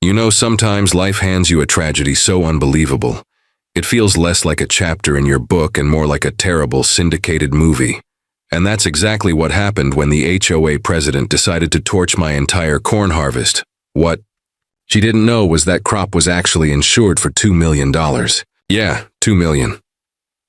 You know, sometimes life hands you a tragedy so unbelievable. It feels less like a chapter in your book and more like a terrible syndicated movie. And that's exactly what happened when the HOA president decided to torch my entire corn harvest. What she didn't know was that crop was actually insured for $2 million. Yeah, $2 million.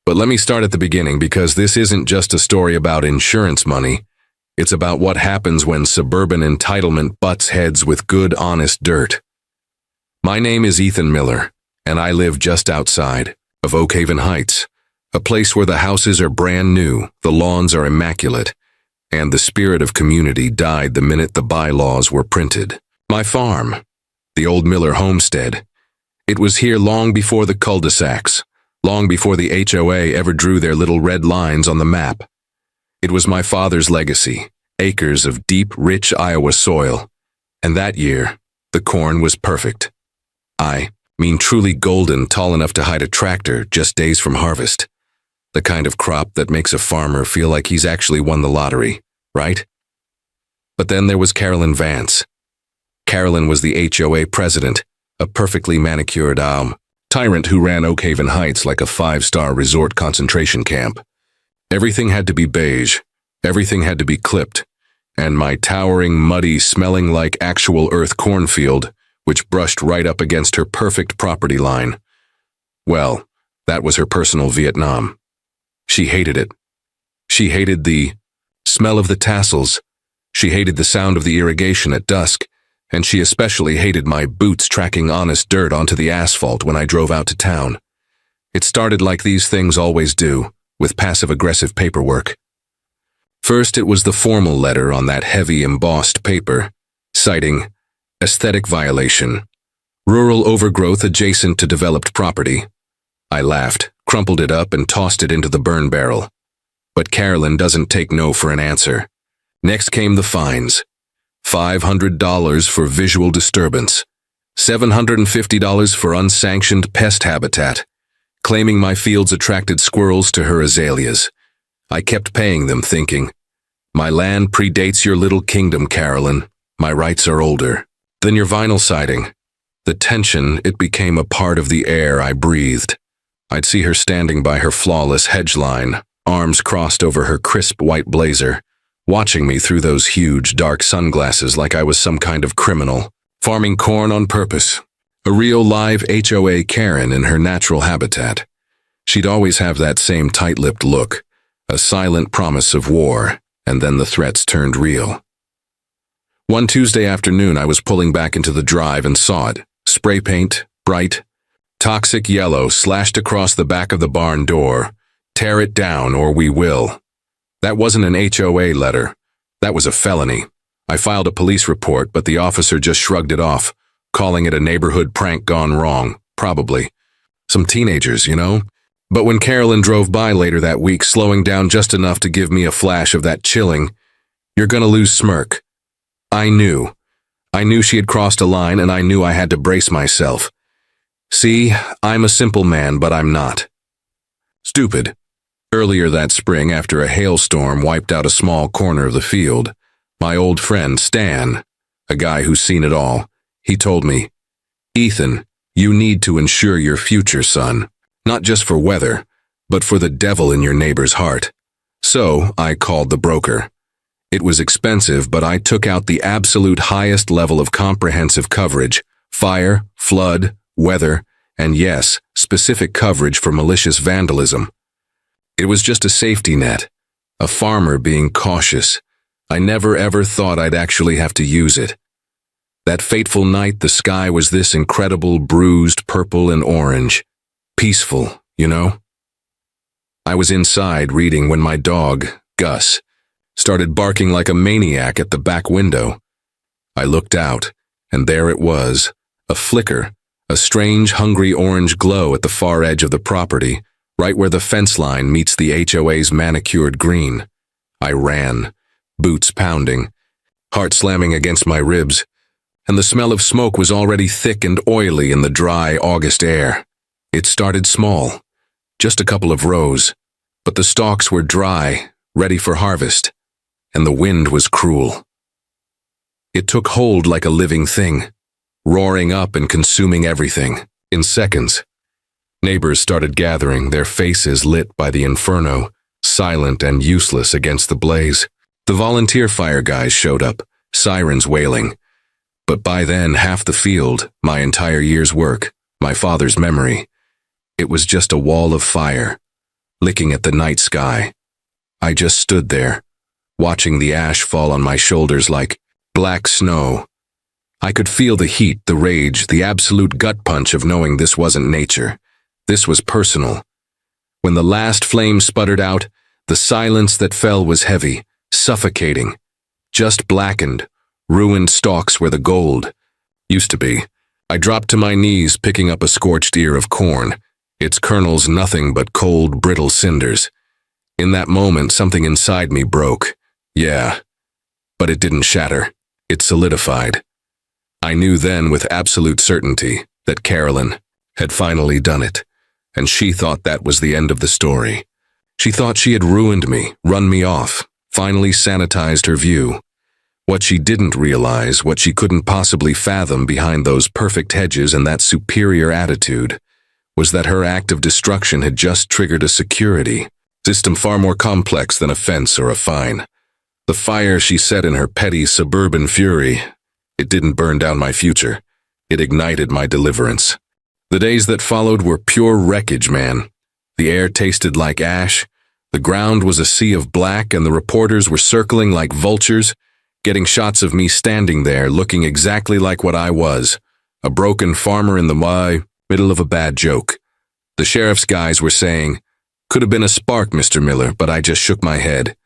But let me start at the beginning, because this isn't just a story about insurance money. It's about what happens when suburban entitlement butts heads with good, honest dirt. My name is Ethan Miller, and I live just outside of Oak Haven Heights, a place where the houses are brand new, the lawns are immaculate, and the spirit of community died the minute the bylaws were printed. My farm, the old Miller homestead, it was here long before the cul-de-sacs, long before the HOA ever drew their little red lines on the map. It was my father's legacy, acres of deep, rich Iowa soil, and that year, the corn was perfect. I mean truly golden, tall enough to hide a tractor just days from harvest. The kind of crop that makes a farmer feel like he's actually won the lottery, right? But then there was Carolyn Vance. Carolyn was the HOA president, a perfectly manicured tyrant who ran Oak Haven Heights like a 5-star resort concentration camp. Everything had to be beige, everything had to be clipped, and my towering, muddy, smelling like actual earth cornfield, which brushed right up against her perfect property line. Well, that was her personal Vietnam. She hated it. She hated the smell of the tassels. She hated the sound of the irrigation at dusk, and she especially hated my boots tracking honest dirt onto the asphalt when I drove out to town. It started like these things always do, with passive-aggressive paperwork. First, it was the formal letter on that heavy embossed paper, citing aesthetic violation, rural overgrowth adjacent to developed property. I laughed, crumpled it up, and tossed it into the burn barrel. But Carolyn doesn't take no for an answer. Next came the fines. $500 for visual disturbance, $750 for unsanctioned pest habitat, claiming my fields attracted squirrels to her azaleas. I kept paying them, thinking, my land predates your little kingdom, Carolyn. My rights are older than your vinyl siding. The tension, it became a part of the air I breathed. I'd see her standing by her flawless hedge line, arms crossed over her crisp white blazer, watching me through those huge, dark sunglasses like I was some kind of criminal, farming corn on purpose. A real live HOA Karen in her natural habitat. She'd always have that same tight-lipped look, a silent promise of war, and then the threats turned real. One Tuesday afternoon, I was pulling back into the drive and saw it. Spray paint, bright, toxic yellow slashed across the back of the barn door. Tear it down or we will. That wasn't an HOA letter. That was a felony. I filed a police report, but the officer just shrugged it off, calling it a neighborhood prank gone wrong, probably. Some teenagers, you know? But when Carolyn drove by later that week, slowing down just enough to give me a flash of that chilling, you're gonna lose smirk. I knew. I knew she had crossed a line, and I knew I had to brace myself. See, I'm a simple man, but I'm not stupid. Earlier that spring, after a hailstorm wiped out a small corner of the field, my old friend Stan, a guy who's seen it all, he told me, Ethan, you need to insure your future, son, not just for weather, but for the devil in your neighbor's heart. So I called the broker. It was expensive, but I took out the absolute highest level of comprehensive coverage, fire, flood, weather, and yes, specific coverage for malicious vandalism. It was just a safety net, a farmer being cautious. I never ever thought I'd actually have to use it. That fateful night, the sky was this incredible bruised purple and orange. Peaceful, you know? I was inside reading when my dog, Gus, started barking like a maniac at the back window. I looked out, and there it was, a flicker, a strange, hungry orange glow at the far edge of the property, right where the fence line meets the HOA's manicured green. I ran, boots pounding, heart slamming against my ribs, and the smell of smoke was already thick and oily in the dry August air. It started small, just a couple of rows, but the stalks were dry, ready for harvest, and the wind was cruel. It took hold like a living thing, roaring up and consuming everything. In seconds, neighbors started gathering, their faces lit by the inferno, silent and useless against the blaze. The volunteer fire guys showed up, sirens wailing. But by then, half the field, my entire year's work, my father's memory, it was just a wall of fire, licking at the night sky. I just stood there, watching the ash fall on my shoulders like black snow. I could feel the heat, the rage, the absolute gut punch of knowing this wasn't nature. This was personal. When the last flame sputtered out, the silence that fell was heavy, suffocating, just blackened, ruined stalks where the gold used to be. I dropped to my knees, picking up a scorched ear of corn, its kernels nothing but cold, brittle cinders. In that moment, something inside me broke. Yeah, but it didn't shatter. It solidified. I knew then with absolute certainty that Carolyn had finally done it, and she thought that was the end of the story. She thought she had ruined me, run me off, finally sanitized her view. What she didn't realize, what she couldn't possibly fathom behind those perfect hedges and that superior attitude, was that her act of destruction had just triggered a security system far more complex than a fence or a fine. The fire she set in her petty suburban fury, it didn't burn down my future. It ignited my deliverance. The days that followed were pure wreckage, man. The air tasted like ash, the ground was a sea of black, and the reporters were circling like vultures, getting shots of me standing there looking exactly like what I was, a broken farmer in the middle of a bad joke. The sheriff's guys were saying, "Could have been a spark, Mr. Miller," but I just shook my head.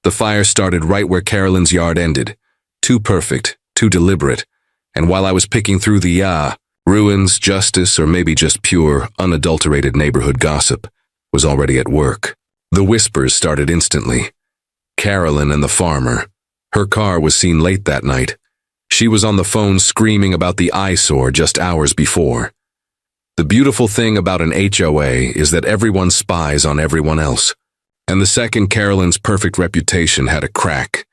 The fire started right where Carolyn's yard ended. Too perfect, too deliberate, and while I was picking through the ruins, justice, or maybe just pure, unadulterated neighborhood gossip was already at work. The whispers started instantly. Carolyn and the farmer. Her car was seen late that night. She was on the phone screaming about the eyesore just hours before. The beautiful thing about an HOA is that everyone spies on everyone else. And the second Carolyn's perfect reputation had a crack,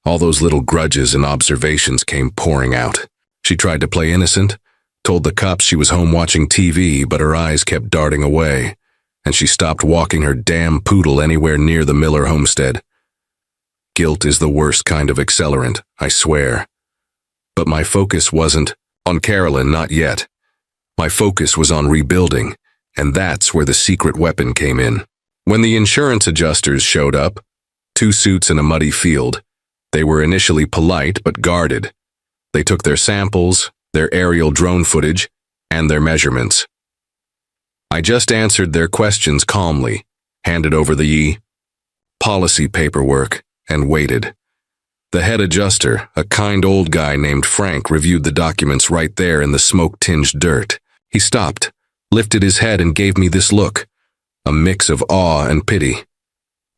all those little grudges and observations came pouring out. She tried to play innocent, told the cops she was home watching TV, but her eyes kept darting away, and she stopped walking her damn poodle anywhere near the Miller homestead. Guilt is the worst kind of accelerant, I swear. But my focus wasn't on Carolyn, not yet. My focus was on rebuilding, and that's where the secret weapon came in. When the insurance adjusters showed up, 2 suits in a muddy field, they were initially polite but guarded. They took their samples, their aerial drone footage, and their measurements. I just answered their questions calmly, handed over the policy paperwork, and waited. The head adjuster, a kind old guy named Frank, reviewed the documents right there in the smoke-tinged dirt. He stopped, lifted his head, and gave me this look, a mix of awe and pity.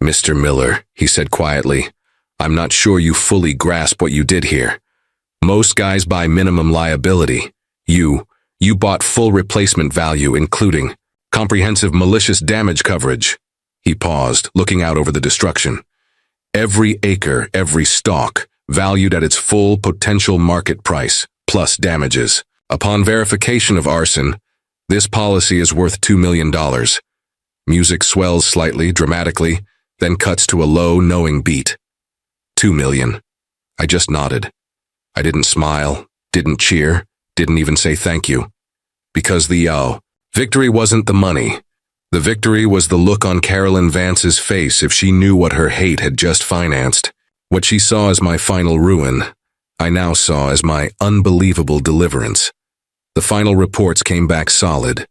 "Mr. Miller," he said quietly, "I'm not sure you fully grasp what you did here. Most guys buy minimum liability. You bought full replacement value, including comprehensive malicious damage coverage." He paused, looking out over the destruction. "Every acre, every stalk, valued at its full potential market price, plus damages. Upon verification of arson, this policy is worth $2 million. Music swells slightly, dramatically, then cuts to a low, knowing beat. 2 million. I just nodded. I didn't smile, didn't cheer, didn't even say thank you. Because the victory wasn't the money. The victory was the look on Carolyn Vance's face if she knew what her hate had just financed. What she saw as my final ruin, I now saw as my unbelievable deliverance. The final reports came back solid.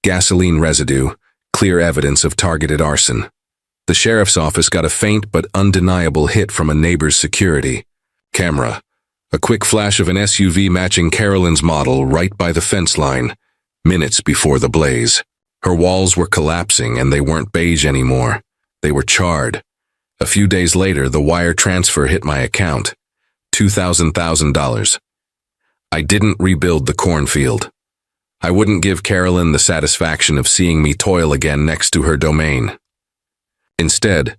Gasoline residue, clear evidence of targeted arson. The sheriff's office got a faint but undeniable hit from a neighbor's security camera. A quick flash of an SUV matching Carolyn's model right by the fence line, minutes before the blaze. Her walls were collapsing and they weren't beige anymore. They were charred. A few days later, the wire transfer hit my account. $2,000. I didn't rebuild the cornfield. I wouldn't give Carolyn the satisfaction of seeing me toil again next to her domain. Instead,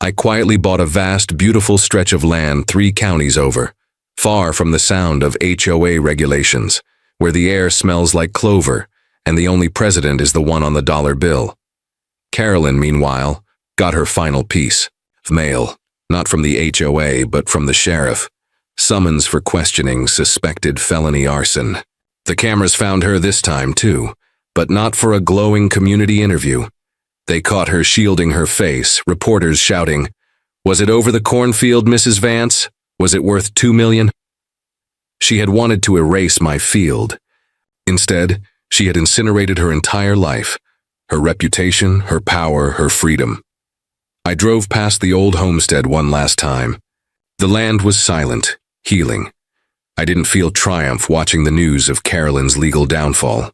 I quietly bought a vast, beautiful stretch of land 3 counties over, far from the sound of HOA regulations, where the air smells like clover and the only president is the one on the dollar bill. Carolyn, meanwhile, got her final piece of mail, not from the HOA but from the sheriff. Summons for questioning suspected felony arson. The cameras found her this time too, but not for a glowing community interview. They caught her shielding her face, reporters shouting, "Was it over the cornfield, Mrs. Vance? Was it worth $2 million?" She had wanted to erase my field. Instead, she had incinerated her entire life, her reputation, her power, her freedom. I drove past the old homestead one last time. The land was silent, healing. I didn't feel triumph watching the news of Carolyn's legal downfall.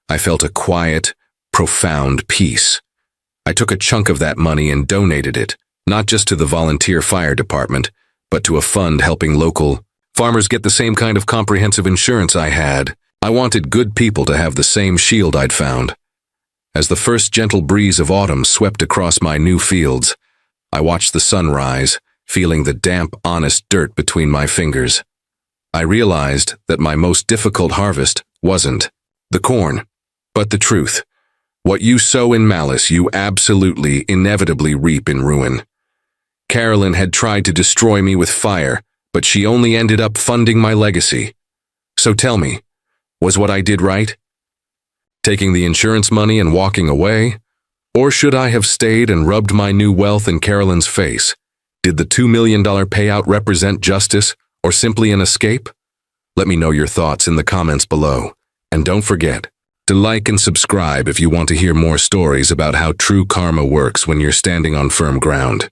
I felt a quiet, profound peace. I took a chunk of that money and donated it, not just to the volunteer fire department, but to a fund helping local farmers get the same kind of comprehensive insurance I had. I wanted good people to have the same shield I'd found. As the first gentle breeze of autumn swept across my new fields, I watched the sun rise, feeling the damp, honest dirt between my fingers. I realized that my most difficult harvest wasn't the corn, but the truth. What you sow in malice, you absolutely, inevitably reap in ruin. Carolyn had tried to destroy me with fire, but she only ended up funding my legacy. So tell me, was what I did right? Taking the insurance money and walking away? Or should I have stayed and rubbed my new wealth in Carolyn's face? Did the $2 million payout represent justice, or simply an escape? Let me know your thoughts in the comments below. And don't forget to like and subscribe if you want to hear more stories about how true karma works when you're standing on firm ground.